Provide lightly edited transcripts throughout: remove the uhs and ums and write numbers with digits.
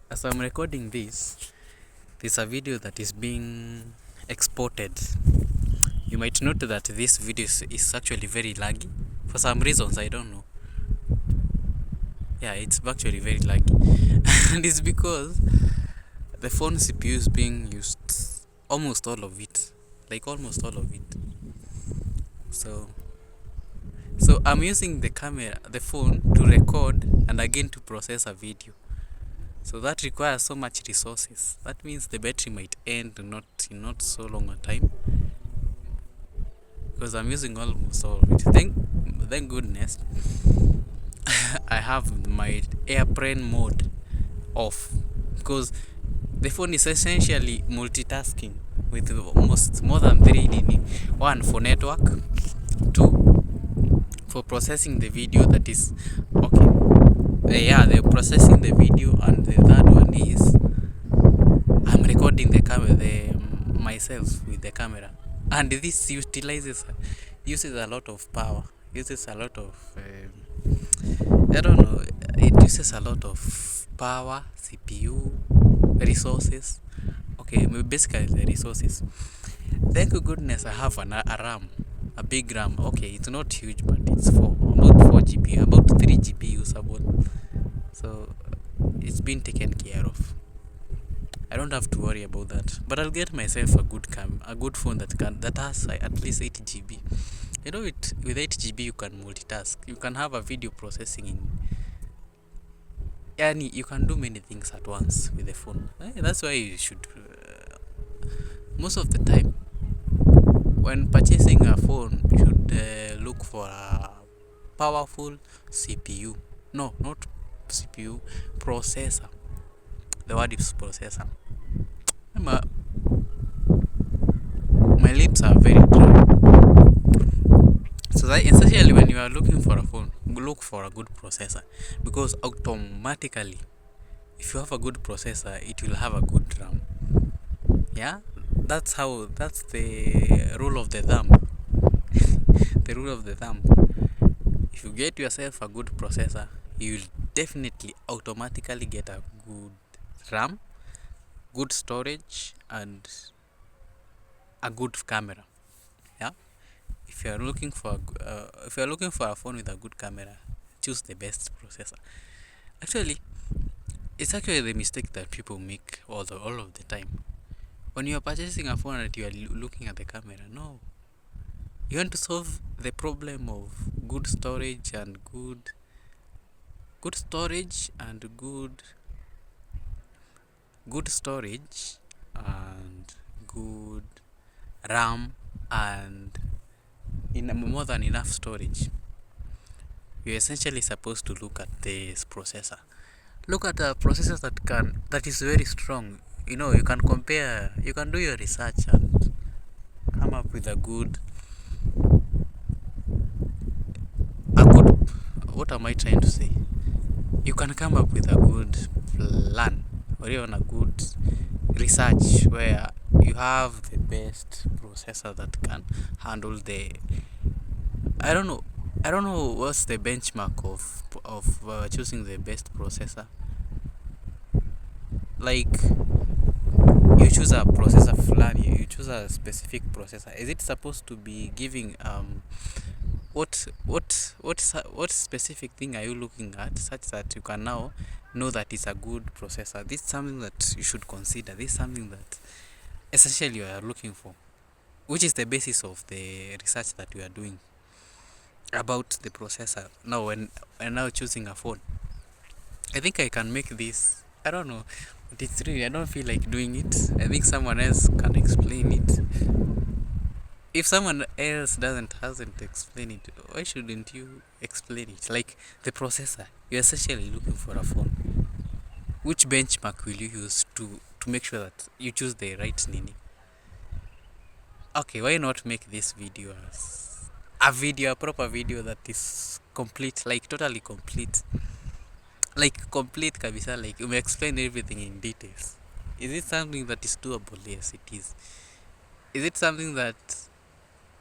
As I'm recording this, there's a video that is being exported. You might note that this video is actually very laggy. For some reasons, I don't know. Yeah, it's actually very laggy. And it's because the phone CPU is being used almost all of it. Like almost all of it. So so I'm using the phone to record and again to process a video. So that requires so much resources. That means the battery might end not in not so long a time because I'm using almost all of it. Thank goodness I have my airplane mode off because the phone is essentially multitasking with almost more than three nini. One for network, two for processing the video that is okay. Yeah, they're processing the video, and the third one is I'm recording the camera, myself with the camera, and this uses a lot of power, uses a lot of I don't know, it uses a lot of power, CPU, resources. Okay, basically the resources. Thank goodness I have a RAM, a big RAM. Okay, it's not huge, but it's about 4 GB, about 3 GB usable. So it's been taken care of. I don't have to worry about that. But I'll get myself a good phone that has at least 8 GB. You know, with 8 GB you can multitask. You can have a video processing in. Yani, you can do many things at once with the phone. That's why you should. Most of the time, when purchasing a phone, you should look for a powerful CPU. No, not CPU, processor. The word is processor. My, my lips are very dry. So that essentially when you are looking for a phone, look for a good processor because automatically if you have a good processor, it will have a good RAM. Yeah, that's the rule of the thumb. The rule of the thumb. If you get yourself a good processor, you will definitely automatically get a good RAM, good storage, and a good camera. Yeah. If you are looking for a phone with a good camera, choose the best processor. Actually, it's actually the mistake that people make all of the time. When you are purchasing a phone and you are looking at the camera, no, you want to solve the problem of good storage and good storage and good storage and good RAM and in more than enough storage. You're essentially supposed to look at this processor. Look at a processor that is very strong. You know, you can compare, you can do your research and come up with a good, what am I trying to say? You can come up with a good plan or even a good research where you have the best processor that can handle the, I don't know, I don't know what's the benchmark of choosing the best processor. Like, you choose a processor fulani, you choose a specific processor. Is it supposed to be giving what specific thing are you looking at such that you can now know that it's a good processor? This is something that you should consider. This is something that essentially you are looking for, which is the basis of the research that we are doing about the processor. Now when now choosing a phone, I think I can make this. I don't know, but it's really, I don't feel like doing it. I think someone else can explain it. If someone else hasn't explained it, why shouldn't you explain it? Like the processor, you're essentially looking for a phone. Which benchmark will you use to make sure that you choose the right nini? Okay, why not make this video as a proper video that is complete, like totally complete, like complete kabisa, like you may explain everything in details. Is it something that is doable? Yes, it is. Is it something that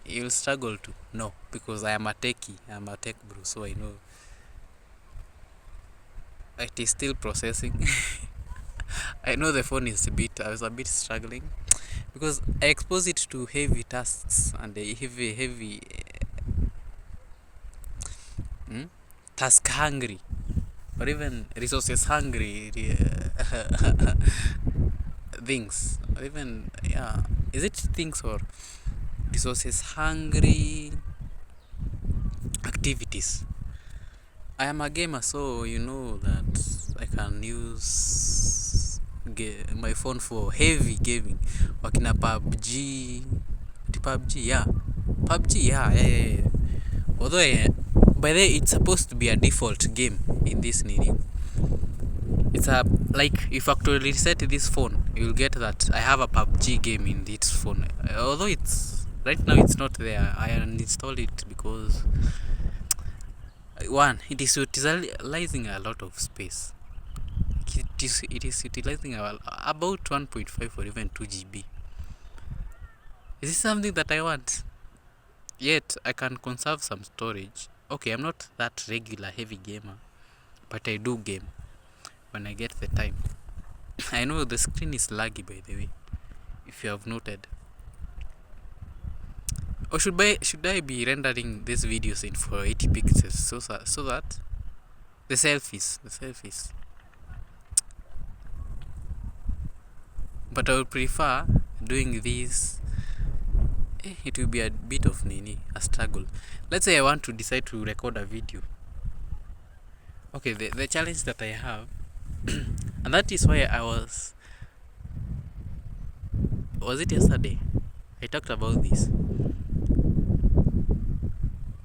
you'll struggle to? No, because I am a techie. I'm a tech bro, so I know it is still processing. I know the phone is a bit. I was a bit struggling because I expose it to heavy tasks and a heavy mm, task hungry or even resources hungry things, or even, yeah, is it things or resources hungry activities. I am a gamer, so you know that I can use my phone for heavy gaming. Wakina PUBG, yeah, PUBG, yeah. Although, by the way, it's supposed to be a default game in this nini. It's a, like, if you actually reset this phone, you'll get that I have a PUBG game in this phone. Although it's right now it's not there. I uninstalled it because one, it is utilizing a lot of space. It is utilizing about 1.5 or even 2 GB. Is this something that I want? Yet I can conserve some storage. Okay, I'm not that regular heavy gamer, but I do game when I get the time. I know the screen is laggy, by the way, if you have noted. Or should I be rendering these videos in for 80 pixels so that the selfies. But I would prefer doing this. It will be a bit of a struggle. Let's say I want to decide to record a video. Okay, the challenge that I have, and that is why was it yesterday? I talked about this.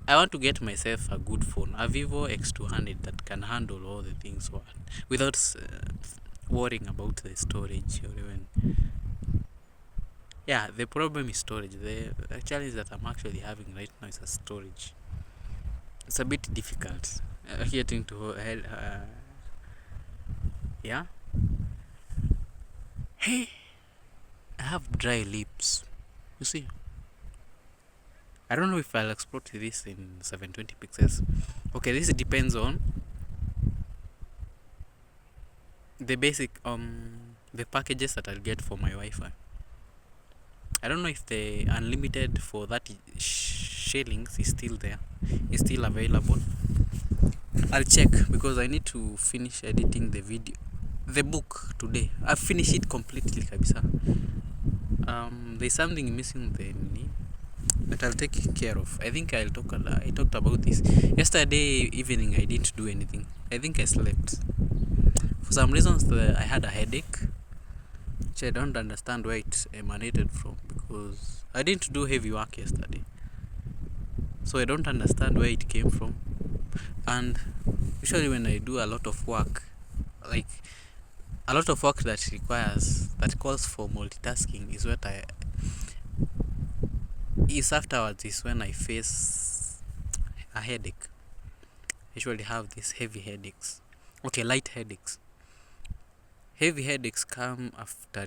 I want to get myself a good phone, a Vivo X200 that can handle all the things without worrying about the storage or even. Yeah, the problem is storage. The challenge that I'm actually having right now is a storage. It's a bit difficult getting to yeah. Hey, I have dry lips. You see, I don't know if I'll export this in 720 pixels. Okay, this depends on the basic the packages that I'll get for my Wi-Fi. I don't know if the unlimited for that shillings is still there, is still available. I'll check because I need to finish editing the book today. I've finished it completely, kabisa. There's something missing there, that I'll take care of. I think I talked about this yesterday evening. I didn't do anything. I think I slept. For some reasons, I had a headache, which I don't understand where it emanated from because I didn't do heavy work yesterday. So I don't understand where it came from. And usually when I do a lot of work, like a lot of work that calls for multitasking, is afterwards is when I face a headache. I usually have these heavy headaches. Okay, light headaches. Heavy headaches come after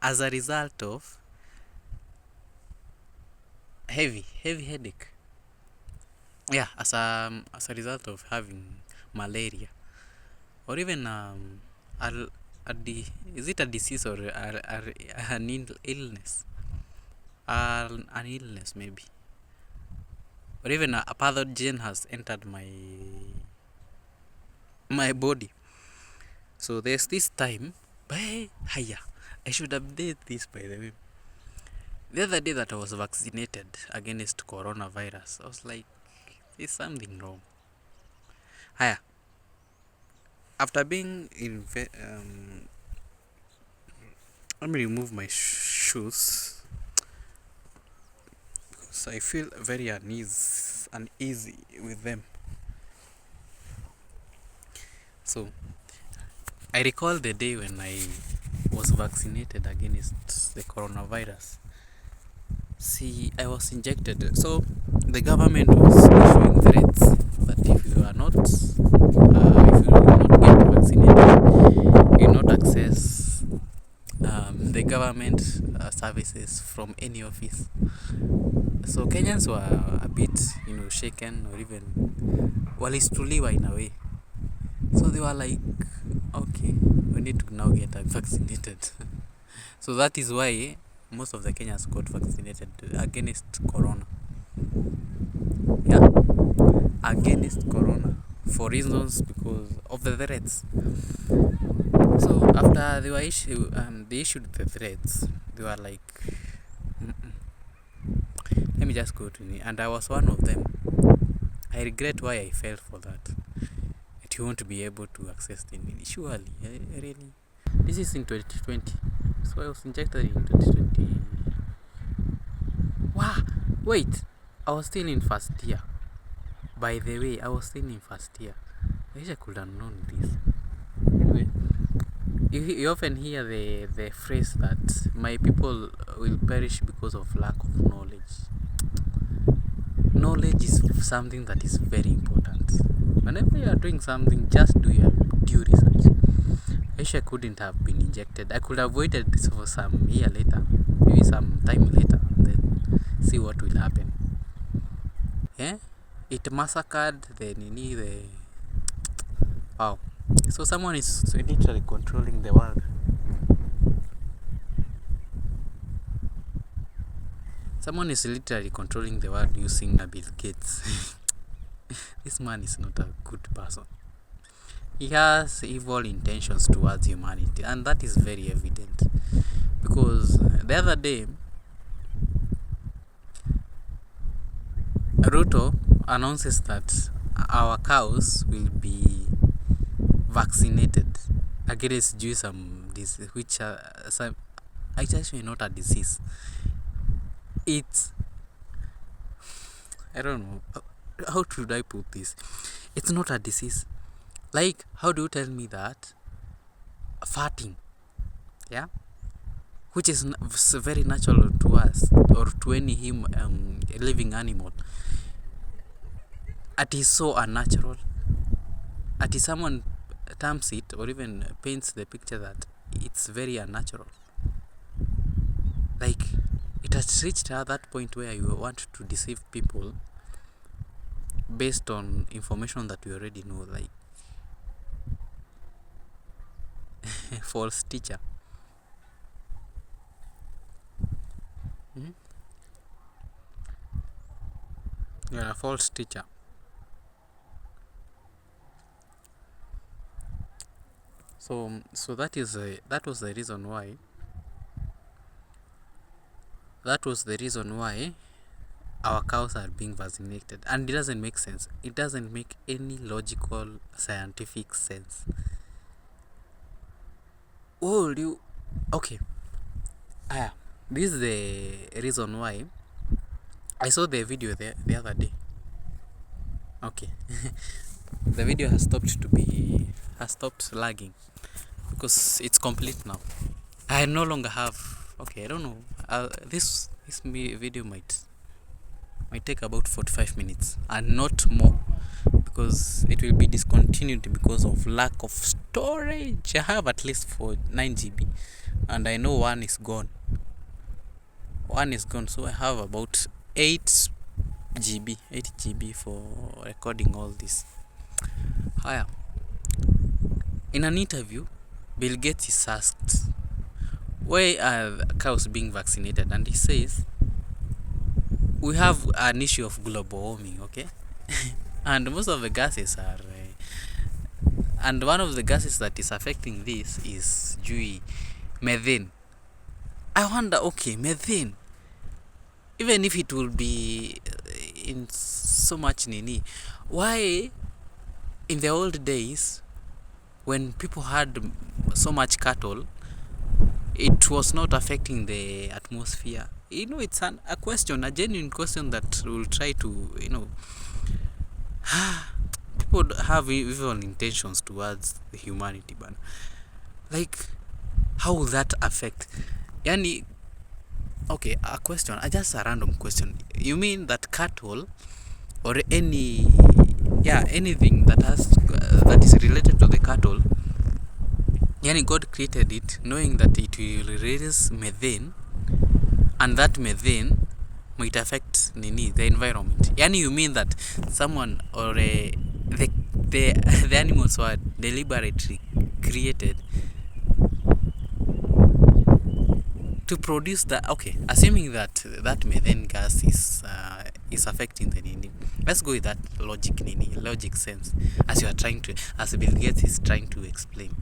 as a result of heavy headache. Yeah, as a result of having malaria or even is it a disease or an illness? An illness maybe, or even a pathogen has entered my body. So there's this time, I should update this, by the way. The other day that I was vaccinated against coronavirus, I was like, there's something wrong. After being let me remove my shoes because I feel very uneasy with them. So I recall the day when I was vaccinated against the coronavirus. See, I was injected. So the government was issuing threats that if you are not get vaccinated, you not access the government services from any office. So Kenyans were a bit, shaken, or even walistuliwa in a way. So they were like, okay, need to now get vaccinated. So that is why most of the Kenyans got vaccinated against corona. Yeah, against corona for reasons because of the threats. So after they issued the threats, they were like, let me just go to me, and I was one of them. I regret why I fell for that. That you won't be able to access the need. Surely, really. This is in 2020, so I was injected in 2020. Wow, wait, I was still in first year. By the way, I was still in first year. I wish I could have known this. Anyway, you often hear the phrase that my people will perish because of lack of knowledge. Knowledge is something that is very important. Whenever you are doing something, just do your due research. I wish I couldn't have been injected. I could have waited for some year later, maybe some time later, and then see what will happen. Yeah, it massacred the wow. So someone is literally controlling the world. Someone is literally controlling the world using Bill Gates. This man is not a good person. He has evil intentions towards humanity, and that is very evident. Because the other day, Ruto announces that our cows will be vaccinated against some disease, which some actually not a disease. It's, I don't know how should I put this. It's not a disease. Like, how do you tell me that farting, yeah, which is very natural to us or to any living animal, it is so unnatural. It is someone terms it or even paints the picture that it's very unnatural. Like, it has reached at that point where you want to deceive people based on information that we already know, like false teacher. You're a false teacher. So that was the reason why. That was the reason why our cows are being vaccinated, and it doesn't make sense. It doesn't make any logical, scientific sense. Oh, you okay? This is the reason why I saw the video the other day. Okay, the video has stopped lagging because it's complete now. I no longer have. Okay, I don't know. This video might take about 45 minutes and not more, because it will be discontinued because of lack of storage. I have at least for 9 GB, and I know one is gone. So I have about 8 GB for recording all this. Higher. In an interview, Bill Gates is asked, why are cows being vaccinated? And he says, we have an issue of global warming, okay? And most of the gases are, and one of the gases that is affecting this is methane. I wonder, okay, methane, even if it will be in so much why in the old days when people had so much cattle, it was not affecting the atmosphere? It's a question, a genuine question that will try to, people have evil intentions towards humanity, but like, how will that affect? Okay, just a random question. You mean that cattle or anything that is related to the cattle, God created it knowing that it will release methane, and that methane might affect the environment? You mean that someone or the animals were deliberately created to produce that. Okay, assuming that that methane gas is affecting the nini, let's go with that logic nini, logic sense, as you are trying to, as Bill Gates is trying to explain.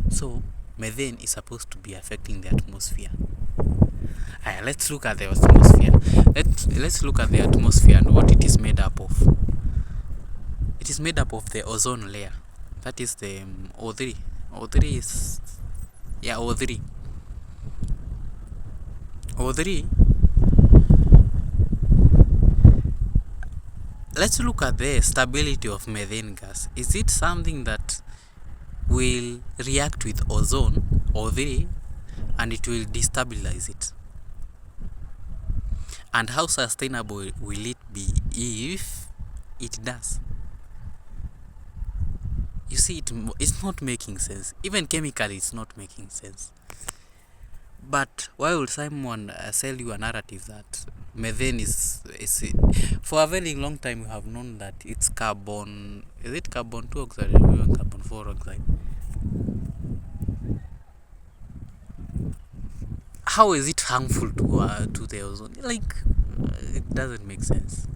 So methane is supposed to be affecting the atmosphere. Let's look at the atmosphere. Let's look at the atmosphere and what it is made up of. It is made up of the ozone layer. That is the O3. O3 is, yeah, O3. O3. Let's look at the stability of methane gas. Is it something that will react with ozone, O3, and it will destabilize it? And how sustainable will it be if it does? You see, it's not making sense. Even chemically, it's not making sense. But why would someone sell you a narrative that methane is for a very long time we have known that it's carbon, is it carbon 2 oxide or even carbon 4 oxide? How is it harmful to the ozone? Like, it doesn't make sense.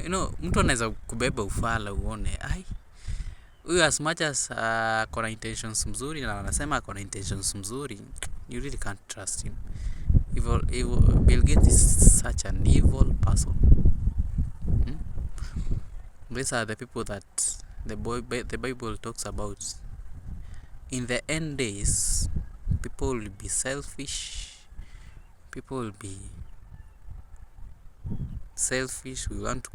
You know, mtu anaweza kubeba ufala uone ai huyu as much as akona intentions mzuri na anasema akona intentions mzuri, you really can't trust him. Bill Gates is such an evil person. These are the people that the Bible talks about. In the end days, people will be selfish. People will be selfish. We want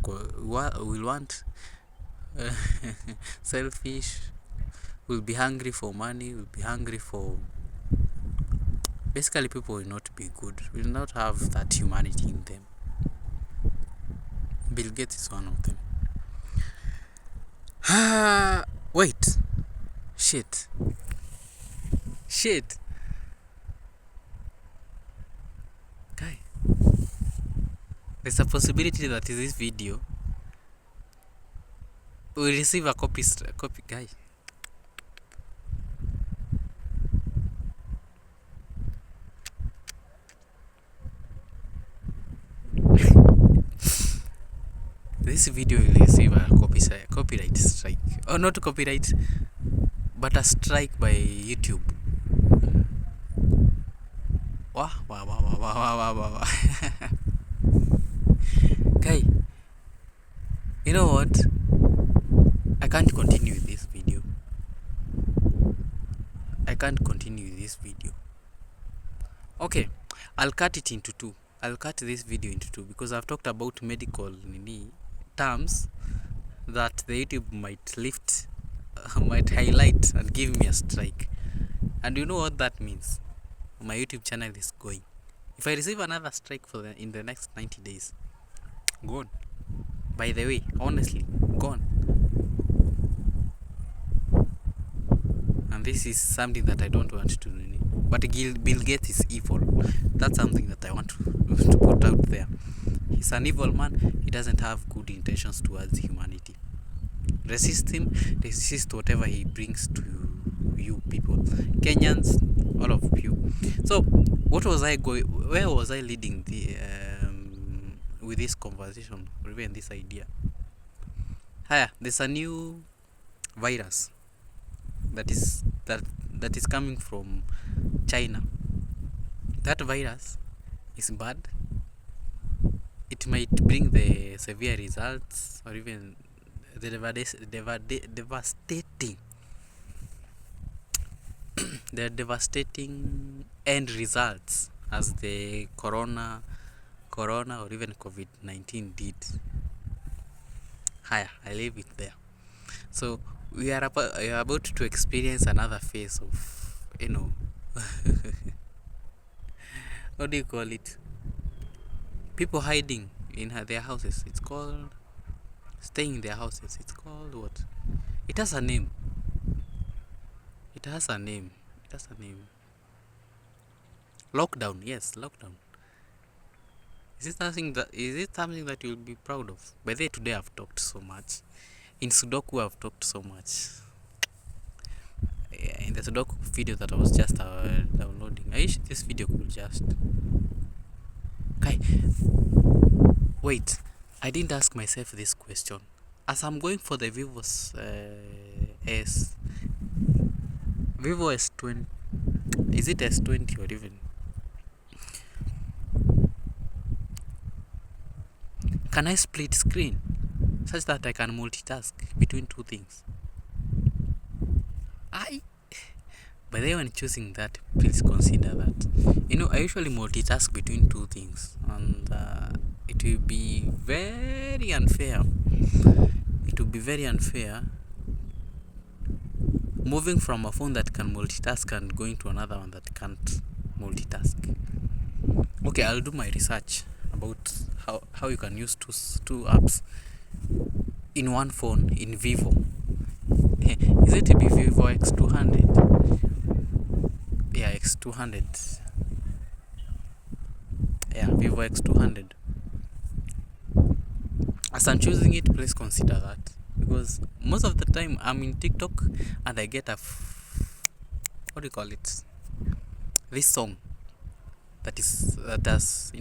selfish. We'll be hungry for money. We'll be hungry for. Basically, people will not be good. Will not have that humanity in them. Bill Gates is one of them. Wait. Shit. Guy. There's a possibility that this video will receive a copy, guy. This video will receive a copyright strike. Or not copyright, but a strike by YouTube. Wow. Okay. You know what? I can't continue this video. Okay. I'll cut it into two. I'll cut this video into two because I've talked about medical terms that the YouTube might lift, might highlight and give me a strike. And you know what that means? My YouTube channel is going. If I receive another strike in the next 90 days, gone. By the way, honestly, gone. And this is something that I don't want to do. But Bill Gates is evil. That's something that I want to put out there. He's an evil man. He doesn't have good intentions towards humanity. Resist him. Resist whatever he brings to you people. Kenyans, all of you. So, where was I leading with this conversation, or even this idea? There's a new virus that is coming from China. That virus is bad. It might bring the severe results or even the devastating end results as the corona or even COVID-19 did. I leave it there. So we are about to experience another phase of, what do you call it? People hiding in their houses. It's called staying in their houses. It's called what? It has a name. Lockdown. Yes, lockdown. Is it something that you'll be proud of? By the way, today I've talked so much. In Sudoku I've talked so much. in the Sudoku video that I was just downloading. I wish this video could just. Okay, wait. I didn't ask myself this question. As I'm going for the Vivo S20, is it S20 or even? Can I split screen such that I can multitask between two things? By the way, when choosing that, please consider that. I usually multitask between two things, and it will be very unfair. It will be very unfair moving from a phone that can multitask and going to another one that can't multitask. Okay, I'll do my research about how you can use two apps in one phone in Vivo. Is it to be Vivo X200? Yeah, X200. Yeah, Vivo X200. As I'm choosing it, please consider that, because most of the time I'm in TikTok and I get what do you call it? This song that has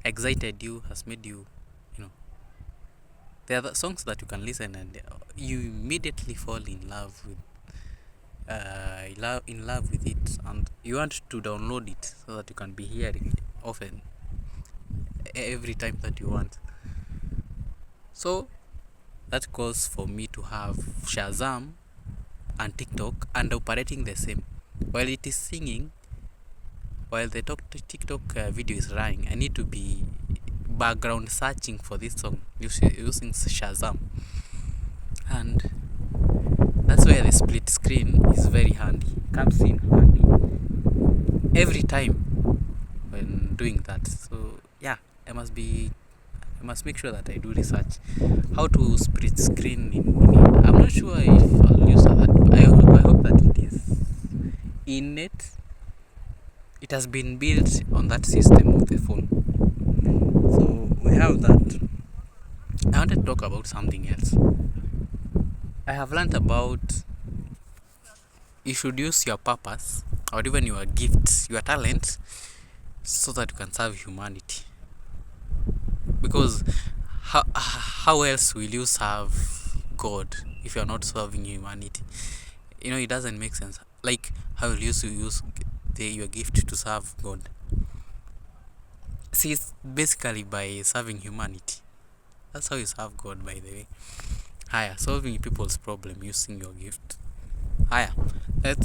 excited you, has made you, there are the songs that you can listen and you immediately fall in love with with it, and you want to download it so that you can be hearing it often, every time that you want. So that calls for me to have Shazam and TikTok and operating the same. While it is singing, while the TikTok video is running, I need to be background searching for this song using Shazam, and that's where the split screen is very handy, comes in handy every time when doing that. So yeah, I must make sure that I do research how to split screen in it. I'm not sure if I'll use that. I hope that it is in it. It has been built on that system of the phone. So we have that. I want to talk about something else. I have learned about you should use your purpose or even your gifts, your talents, so that you can serve humanity. Because how else will you serve God if you are not serving humanity? It doesn't make sense. Like, how will you use your gift to serve God? See, it's basically by serving humanity. That's how you serve God, by the way. Higher, solving people's problem using your gift. Higher, that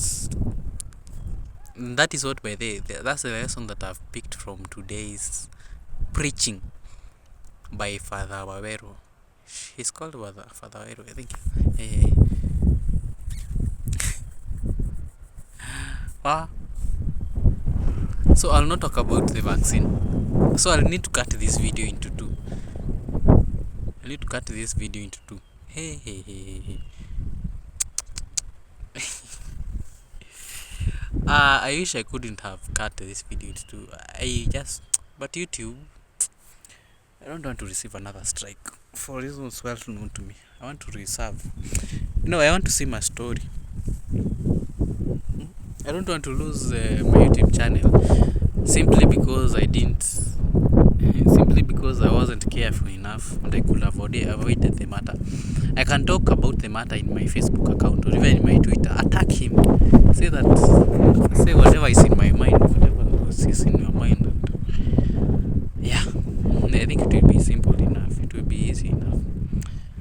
is what, by the way, that's the lesson that I've picked from today's preaching by Father Wawero. He's called Father Wawero, I think. So I'll not talk about the vaccine. So I'll need to cut this video into two. Hey. I wish I couldn't have cut this video into two. But YouTube, I don't want to receive another strike for reasons well known to me. I want to reserve. I want to see my story. I don't want to lose my YouTube channel simply because I wasn't careful enough and I could have avoided the matter. I can talk about the matter in my Facebook account or even in my Twitter. Attack him. Say whatever is in my mind, whatever is in your mind. Yeah, I think it will be simple enough. It will be easy enough.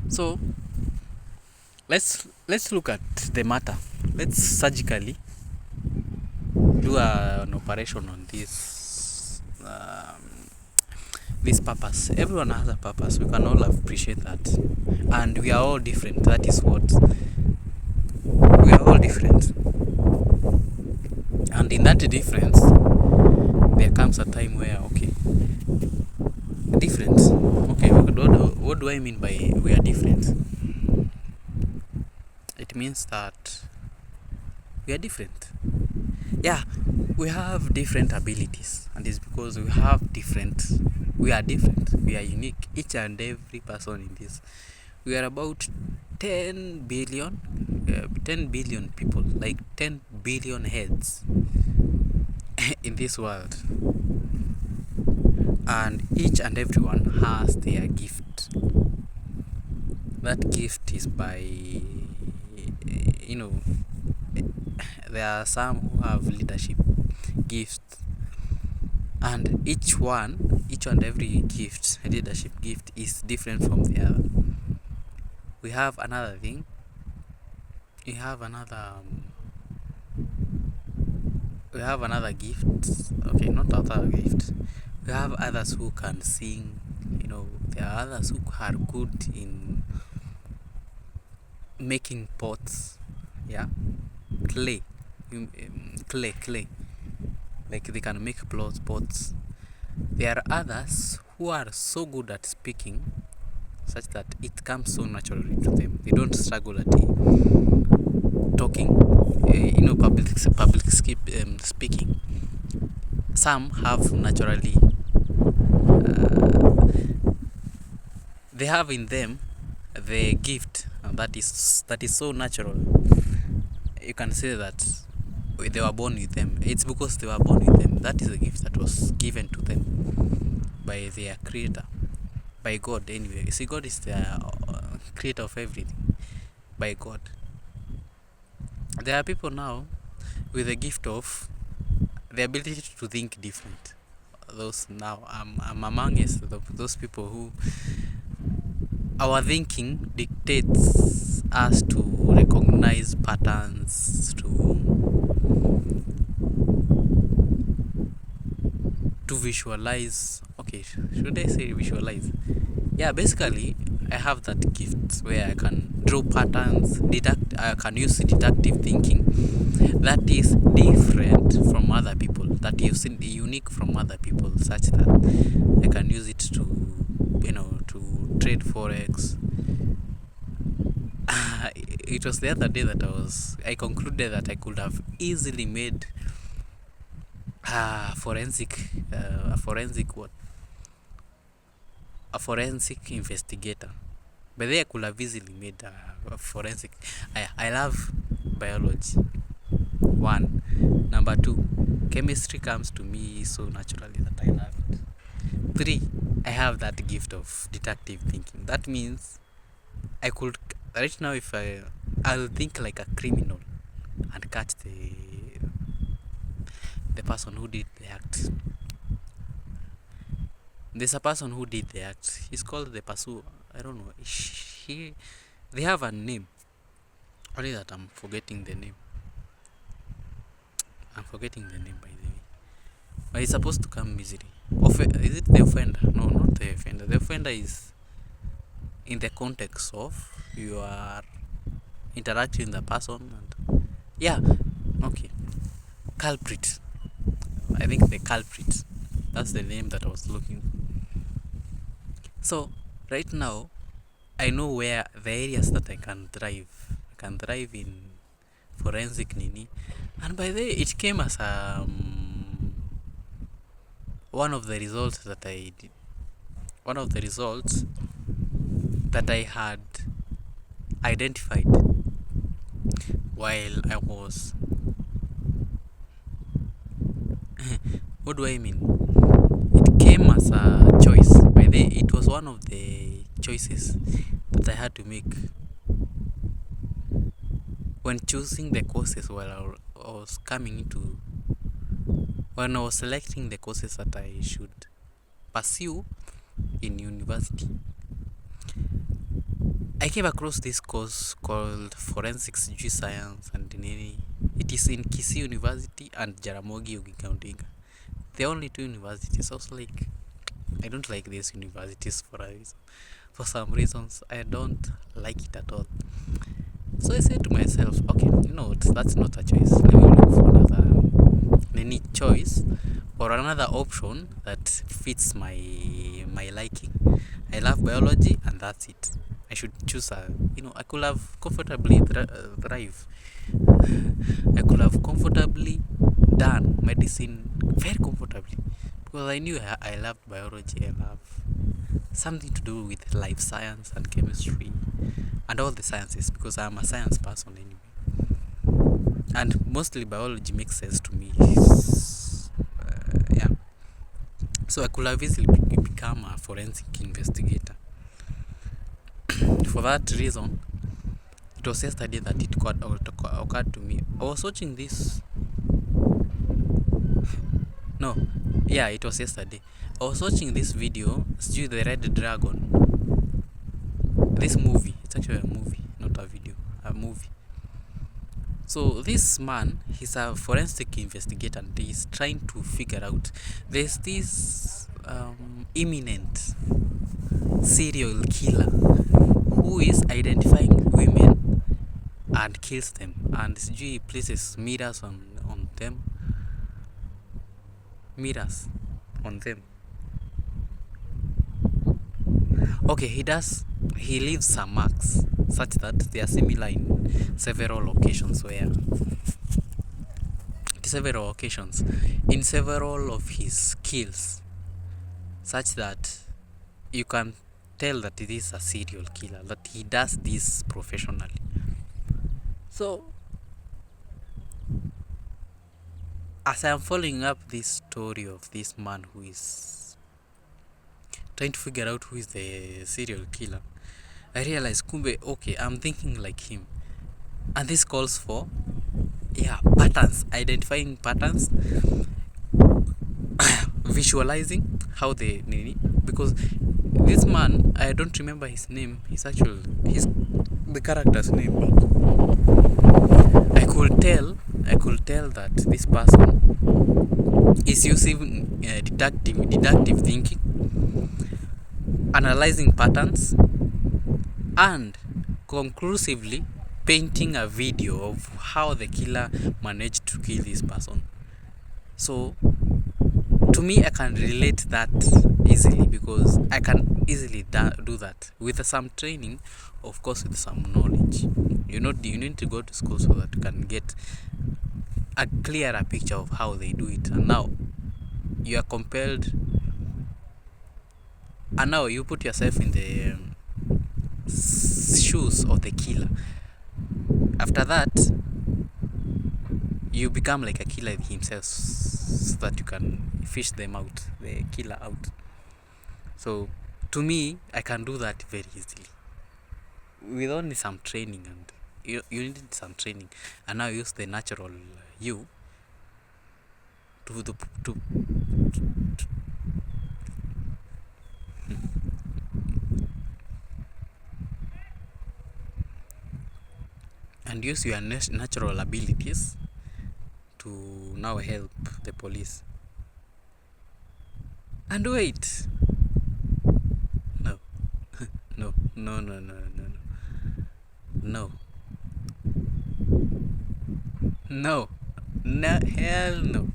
So let's look at the matter. Let's surgically do an operation on this purpose. Everyone has a purpose. We can all appreciate that, and we are all different. That is what we are all different, and in that difference, there comes a time where different. Okay, what do I mean by we are different? It means that we are different. Yeah, we have different abilities, and it's because we are different, we are unique. Each and every person in this We are about 10 billion people, like 10 billion heads in this world, and each and everyone has their gift. That gift is by, you know, there are some who have leadership gifts, and each and every gift, leadership gift, is different from the other. We have another thing. We have another gift. Okay, not other gift. We have others who can sing. There are others who are good in making pots. Yeah, clay. Clay. Like they can make pots. There are others who are so good at speaking, such that it comes so naturally to them. They don't struggle at talking, speaking. Some have naturally, they have in them the gift that is so natural. You can say that they were born with them. It's because they were born with them. That is a gift that was given to them by their creator, by God. Anyway, see, God is the creator of everything. By God, there are people now with the gift of the ability to think different. Those now, I'm amongst those people who our thinking dictates us to recognize patterns, to visualize. Okay, should I say visualize? Yeah, basically I have that gift where I can draw patterns, I can use deductive thinking that is different from other people, that is unique from other people, such that I can use it to trade forex. It was the other day that I concluded that I could have easily made a forensic investigator. But I could have easily made a forensic. I love biology. One. Number two, chemistry comes to me so naturally that I love it. Three, I have that gift of deductive thinking. That means I could, right now, if I'll think like a criminal and catch the person who did the act. There's a person who did the act. He's called the pursuer. I don't know. They have a name. Only that I'm forgetting the name. By the way. But it's supposed to come easily. Is it the offender? No, not the offender. The offender is in the context of you are interacting with the person. And yeah, okay. Culprit. I think the culprit. That's the name that I was looking for. So, right now, I know where the areas that I can thrive. I can thrive in forensic nini. And by the way, it came as one of the results that I did. One of the results that I had identified while I was what do I mean? It came as a choice. By the way, it was one of the choices that I had to make when choosing the courses while I was when I was selecting the courses that I should pursue in university. I came across this course called Forensics Science, and it is in Kisii University and Jaramogi Oginga Odinga. The only two universities. I was like, I don't like these universities for a reason. For some reasons, I don't like it at all. So I said to myself, okay, you know what, that's not a choice. Let me look for any choice or another option that fits my liking. I love biology, and that's it. I should choose I could have comfortably thrive. I could have comfortably done medicine very comfortably because I knew I loved biology. I love something to do with life science and chemistry and all the sciences, because I'm a science person anyway, and mostly biology makes sense to me. Yeah, so I could have easily become a forensic investigator. For that reason, it was yesterday that it occurred to me. I was watching this. No, yeah, it was yesterday. I was watching this video, sijui the Red Dragon. This movie, it's actually a movie, not a video, a movie. So this man, he's a forensic investigator, and he's trying to figure out, there's this imminent serial killer who is identifying women and kills them, and sijui places mirrors on them. Mirrors on them. Okay, he leaves some marks such that they are similar in several occasions in several of his kills, such that you can tell that it is a serial killer, that he does this professionally. So as I am following up this story of this man who is trying to figure out who is the serial killer, I realize, kumbe, okay, I'm thinking like him. And this calls for, patterns, identifying patterns, visualizing how they, because this man, I don't remember his name, his the character's name, but I could tell that this person is using deductive thinking, analyzing patterns, and conclusively painting a video of how the killer managed to kill this person. So to me, I can relate that easily, because I can easily do that with some training, of course, with some knowledge. You need to go to school so that you can get a clearer picture of how they do it. And now you are compelled, and now you put yourself in the shoes of the killer. After that, you become like a killer himself, so that you can fish them out, the killer out. So to me, I can do that very easily with only some training, and you need some training, and now use the natural you to and use your natural abilities to now help the police. And wait, no, no, no, no, no, no, no, no, no, hell no,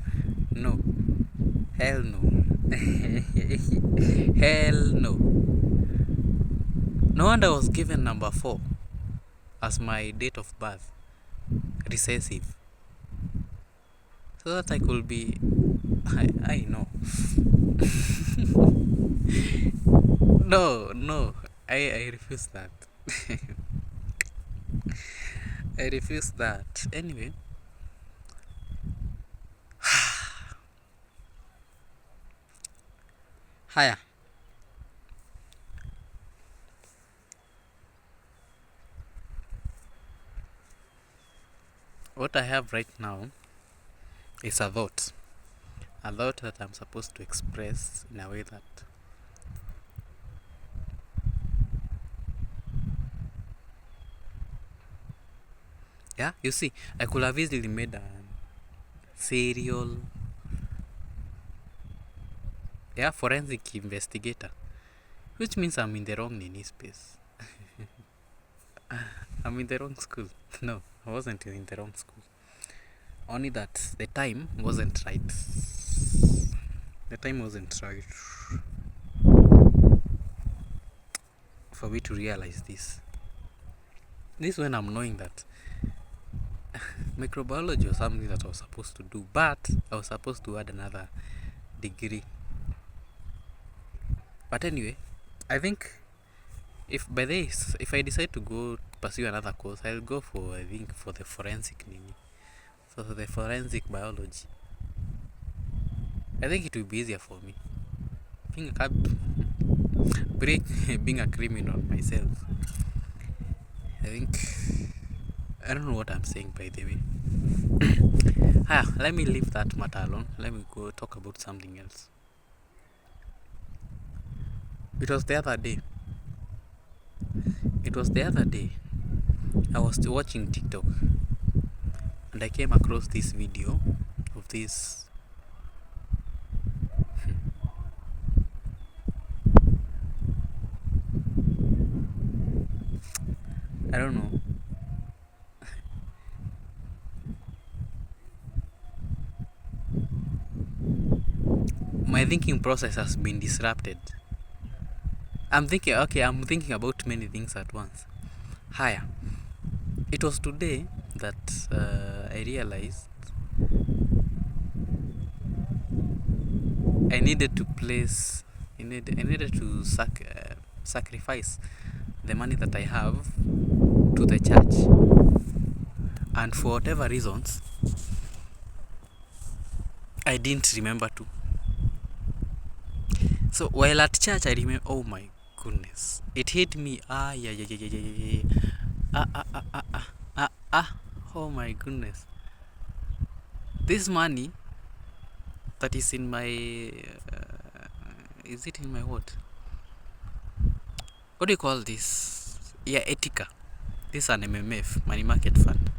no, hell no, hell no. No wonder I was given number 4 as my date of birth, recessive, so that I could be, I know. No, I refuse that. I refuse that. Anyway, higher. What I have right now is a thought that I'm supposed to express in a way that you see, I could have easily made a serial forensic investigator, which means I'm in the wrong Nini space. I'm in the wrong school. No, I wasn't in the wrong school. Only that the time wasn't right. The time wasn't right for me to realize this. This is when I'm knowing that microbiology was something that I was supposed to do, but I was supposed to add another degree. But anyway, I think if by this, if I decide to go pursue another course, I'll go for, I think, for the forensic nini. So the forensic biology. I think it will be easier for me. Being a, break being a criminal myself. I think I don't know what I'm saying, by the way. Let me leave that matter alone. Let me go talk about something else. It was the other day. I was watching TikTok and I came across this video of this. I don't know. My thinking process has been disrupted. I'm thinking about many things at once. Higher. It was today that I realized I needed to sacrifice the money that I have to the church, and for whatever reasons, I didn't remember to. So while at church, I remember. Oh my goodness! It hit me. Oh my goodness! This money that is in my is it in my what? What do you call this? Yeah, Etika. This is an MMF, money market fund.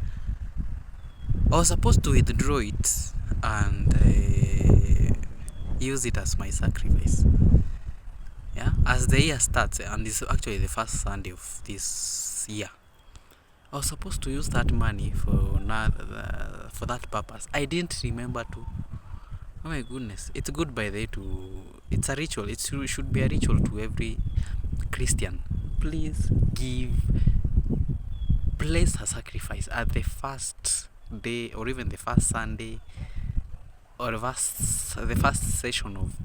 I was supposed to withdraw it and use it as my sacrifice. Yeah, as the year starts, and it's actually the first Sunday of this year, I was supposed to use that money for that purpose. I didn't remember to. Oh my goodness! It's good by the way to. It's a ritual. It should be a ritual to every Christian. Please place a sacrifice at the first day, or even the first Sunday, or the first session of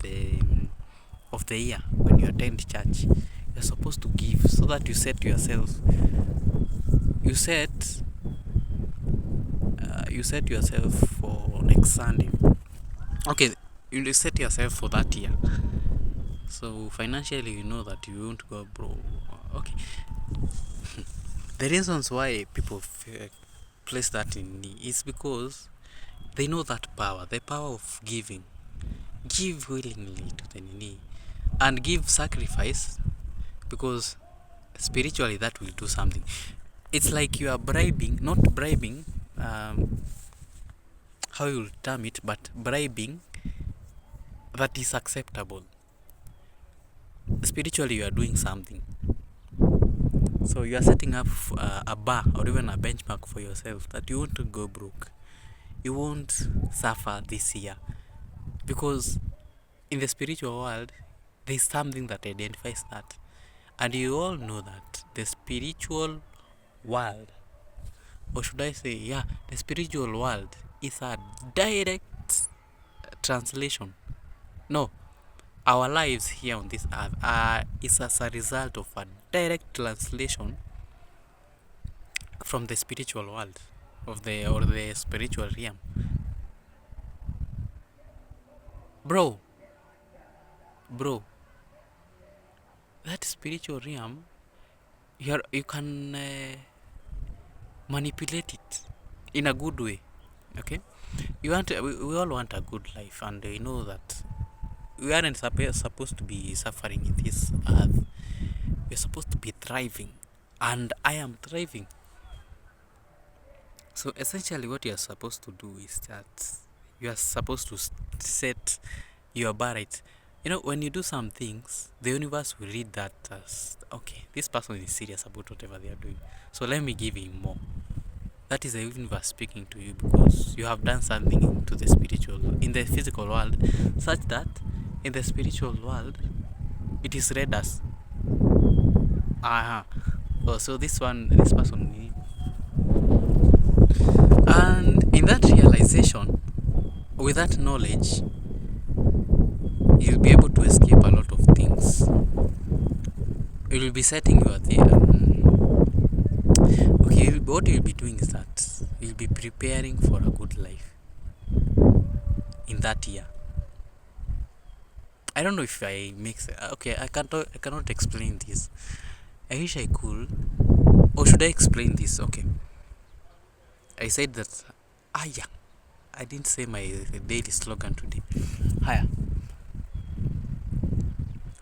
the year when you attend church. You're supposed to give, so that you set yourself. You set yourself for next Sunday. Okay, you set yourself for that year. So financially, you know that you won't go broke. Okay. The reasons why people place that in me is because they know that power, the power of giving. Give willingly to the nini, and give sacrifice, because spiritually that will do something. It's like you are bribing, not bribing, how you term it, but bribing that is acceptable. Spiritually, you are doing something. So you are setting up a bar or even a benchmark for yourself that you won't go broke. You won't suffer this year. Because in the spiritual world, there is something that identifies that. And you all know that the spiritual world, or should I say, the spiritual world is a direct translation. No, our lives here on this earth is as a result of a direct translation from the spiritual world, or the spiritual realm. Bro, that spiritual realm, you can manipulate it in a good way. Okay, we all want a good life, and we know that we aren't supposed to be suffering in this earth. We're supposed to be thriving, and I am thriving. So essentially, what you are supposed to do is that you are supposed to set your bar right. You know, when you do some things, the universe will read that as, okay, this person is serious about whatever they are doing, so let me give him more. That is the universe speaking to you, because you have done something in the physical world, such that in the spiritual world it is read as, so this person, and in that realization, with that knowledge, you'll be able to escape a lot of things. You will be setting your okay. What you'll be doing is that you'll be preparing for a good life in that year. I don't know if I make sense. Okay, I cannot explain this. I wish I could. Or should I explain this? Okay. I said that. Yeah. I didn't say my daily slogan today. Higher.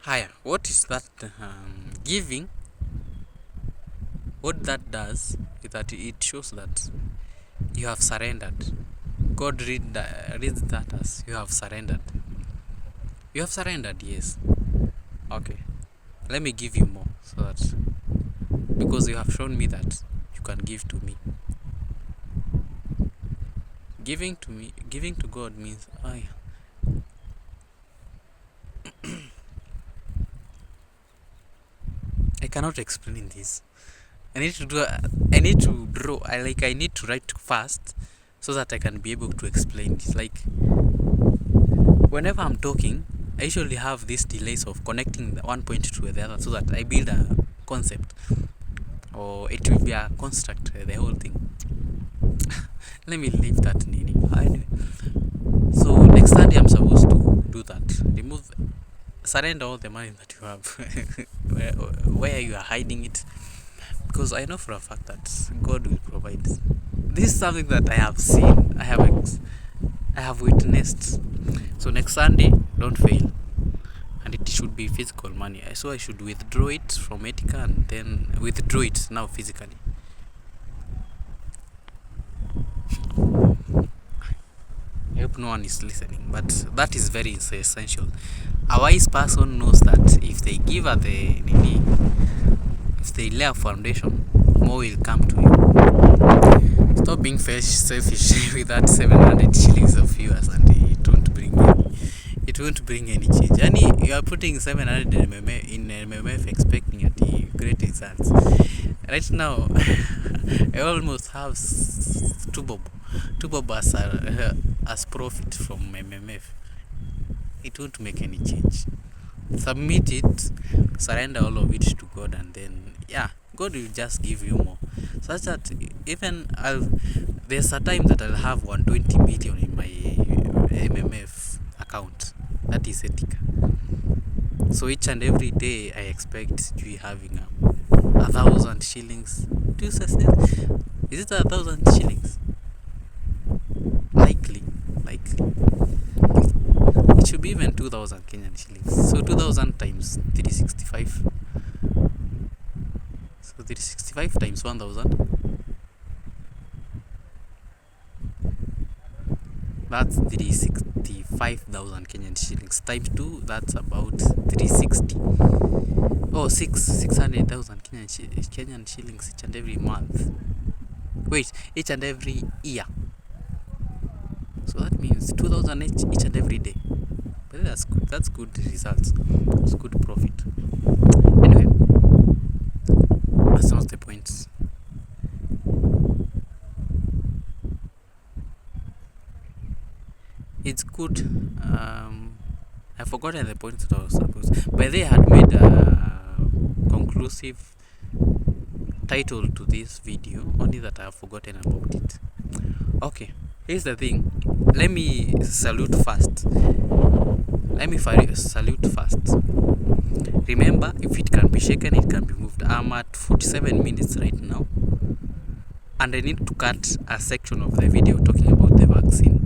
Higher. What is that? Giving. What that does is that it shows that you have surrendered. God reads that as you have surrendered. You have surrendered, yes. Okay. Let me give you more so that because you have shown me that you can give to me. Giving to God means I cannot explain this. I need to draw. I need to write fast so that I can be able to explain this. Like whenever I'm talking, I usually have these delays of connecting one point to the other so that I build a concept or it will be a construct, the whole thing. Let me leave that Nini. Anyway, so next Sunday I'm supposed to do that. Surrender all the money that you have, where you are hiding it, because I know for a fact that God will provide. This is something that I have seen, I have witnessed. So next Sunday, don't fail, and it should be physical money. So I should withdraw it from Etika and then withdraw it now physically. I hope no one is listening, but that is very essential. A wise person knows that if they give at if they lay a foundation, more will come to you. Stop being selfish with that 700 shillings of yours, and it won't bring any change. And you are putting 700 in MMF expecting at the great results. Right now, I almost have two bob as profit from MMF. It won't make any change. Submit it, surrender all of it to God, and then God will just give you more. Such that even there's a time that I'll have 120 million in my MMF account. That is Etika. So each and every day I expect to be having 1,000 shillings. Do you say is it 1,000 shillings? Likely. It should be even 2,000 Kenyan shillings. So 2,000 times 365. So 365 times 1,000. That's 365,000 Kenyan shillings. Times 2, that's about 360. Oh, 600,000 Kenyan shillings each and every month. Wait, each and every year. So that means 2,000 each and every day. But that's good. That's good results. That's good profit. Anyway, that's not the point. It's good. I've forgotten the point that I was supposed. But they had made a conclusive title to this video, only that I have forgotten about it. Okay, here's the thing. Let me salute first. Remember, if it can be shaken, it can be moved. I'm at 47 minutes right now, and I need to cut a section of the video talking about the vaccine.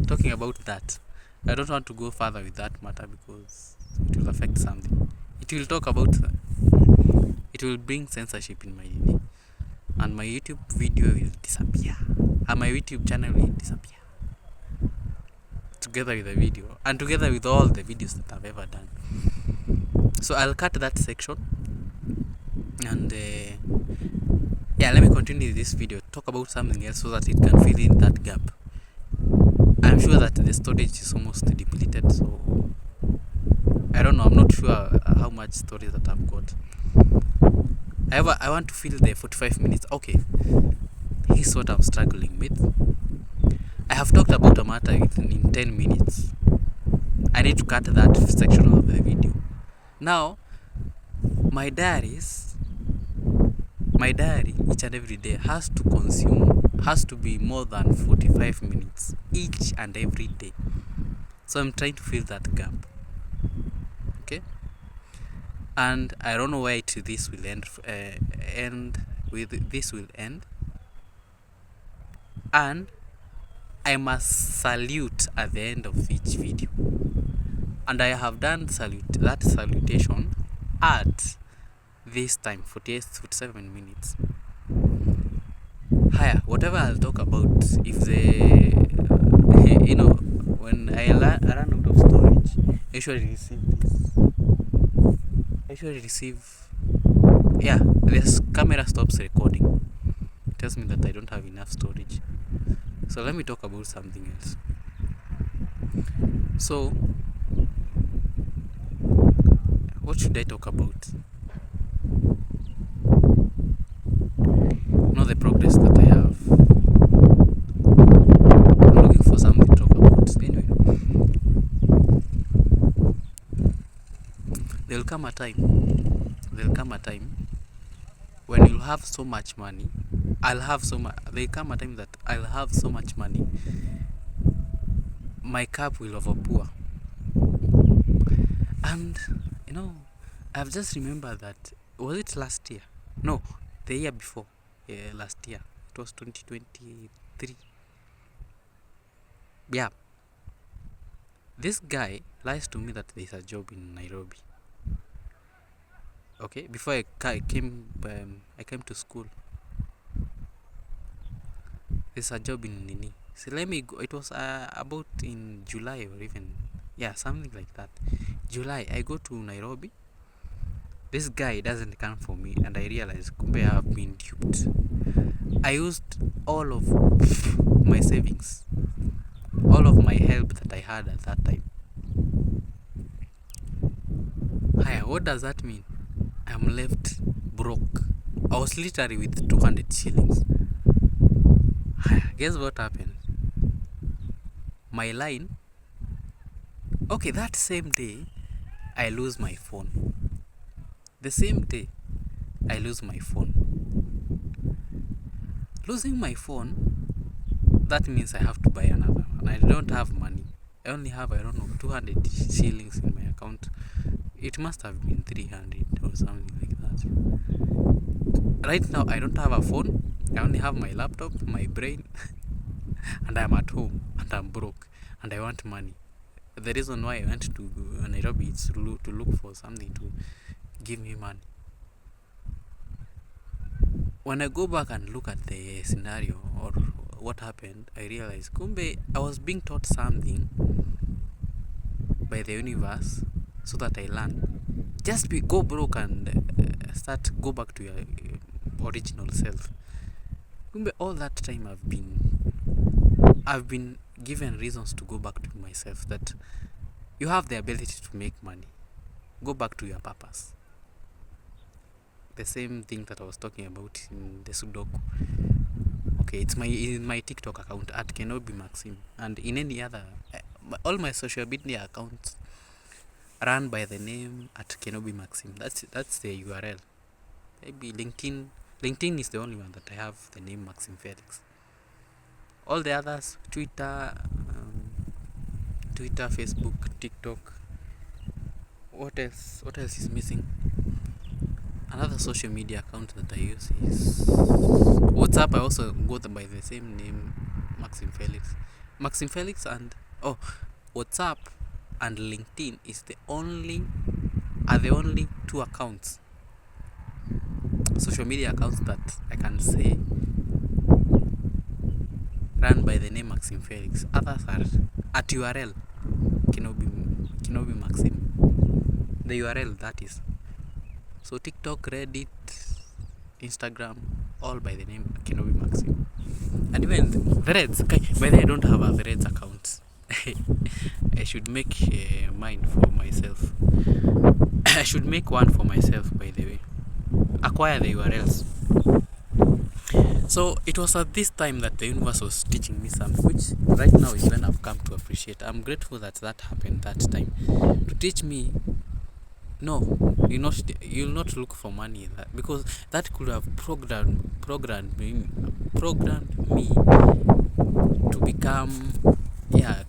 Talking about that. I don't want to go further with that matter because it will affect something. It will bring censorship in my video, and my YouTube video will disappear, and my YouTube channel will disappear together with the video and together with all the videos that I've ever done. So I'll cut that section, and let me continue this video, talk about something else so that it can fill in that gap. I'm sure that the storage is almost depleted, so I don't know. I'm not sure how much storage that I've got. I want to fill the 45 minutes. Okay, here's what I'm struggling with. I have talked about a matter in 10 minutes. I need to cut that section of the video. Now, my diary each and every day has to be more than 45 minutes each and every day. So I'm trying to fill that gap. Okay, and I don't know where this will end. This will end, and I must salute at the end of each video, and I have done that salutation at this time, 47 minutes. Higher, whatever I'll talk about, if when I run out of storage, I usually receive this camera stops recording. It tells me that I don't have enough storage. So let me talk about something else. So what should I talk about? Know the progress that I have. I'm looking for something to talk about. Anyway, there'll come a time when you'll have so much money. There'll come a time that I'll have so much money, my cup will overpour. And I've just remembered that, was it last year? No, the year before. Yeah, last year. It was 2023. Yeah. This guy lies to me that there's a job in Nairobi. Okay, before I came to school. There's a job in Nini. So let me go. It was about in July or even something like that. July, I go to Nairobi. This guy doesn't come for me, and I realized I have been duped. I used all of my savings, all of my help that I had at that time. What does that mean? I'm left broke. I was literally with 200 shillings. Guess what happened? My line. Okay, that same day, I lose my phone. The same day, I lose my phone. Losing my phone, that means I have to buy another one. I don't have money. I only have, 200 shillings in my account. It must have been 300 or something like that. Right now, I don't have a phone. I only have my laptop, my brain, and I'm at home, and I'm broke, and I want money. The reason why I went to Nairobi is to look for something to give me money. When I go back and look at the scenario or what happened, I realized I was being taught something by the universe so that I learn. Just go broke and go back to your original self. All that time I've been given reasons to go back to myself, that you have the ability to make money. Go back to your purpose. The same thing that I was talking about in the Sudoku. Okay, it's in my TikTok account at Kenobi Maxim, and in any other all my social media accounts run by the name at Kenobi Maxim. That's the URL. Maybe LinkedIn is the only one that I have the name Maxim Felix. All the others, Twitter, Facebook, TikTok. What else is missing? Another social media account that I use is WhatsApp. I also go by the same name, Maxim Felix, and WhatsApp and LinkedIn are the only two accounts, social media accounts, that I can say run by the name Maxim Felix. Others are at URL Kenobi Maxim. The URL, that is. So TikTok, Reddit, Instagram, all by the name Kenobi Maxim. And even Threads. By the way, I don't have a Threads account. I should make mine for myself. I should make one for myself, by the way. Acquire the URLs. So it was at this time that the universe was teaching me something, which right now is when I've come to appreciate. I'm grateful that that happened that time to teach me. No, you'll not look for money, because that could have programmed me to become,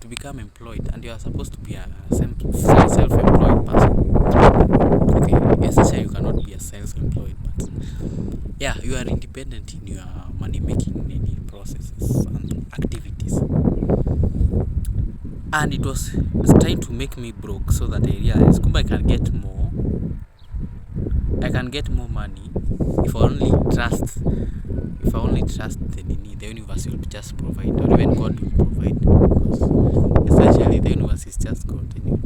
to become employed, and you are supposed to be a self-employed person. Okay, essentially you cannot be a self-employed, but you are independent in your money making processes and activities. And it was trying to make me broke, so that I realized I can get more. I can get more money if I only trust. If I only trust the universe will just provide, or even God will provide, because essentially the universe is just God anyway.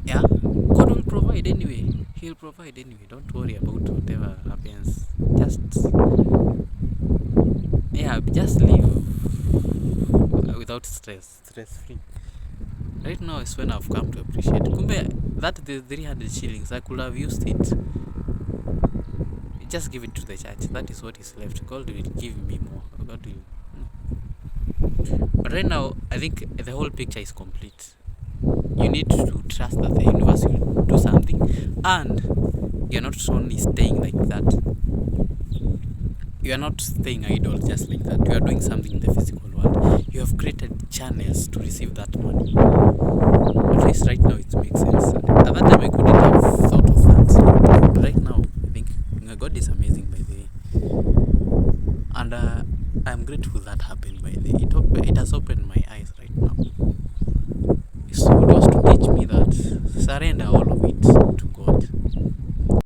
Yeah, God will provide anyway. He'll provide anyway. Don't worry about whatever happens. Just live without stress free. Right now is when I've come to appreciate. That the 300 shillings, I could have used it. Just give it to the church. That is what is left. God will give me more. God will. But right now, I think the whole picture is complete. You need to trust that the universe will do something, and you're not only staying like that. You are not staying idle just like that. You are doing something in the physical world. You have created channels to receive that money. At least right now it makes sense. At that time I couldn't have thought of that. But right now I think God is amazing, by the way. And I'm grateful that happened, by the way. It has opened my eyes right now. So it was to teach me that surrender all of it to God.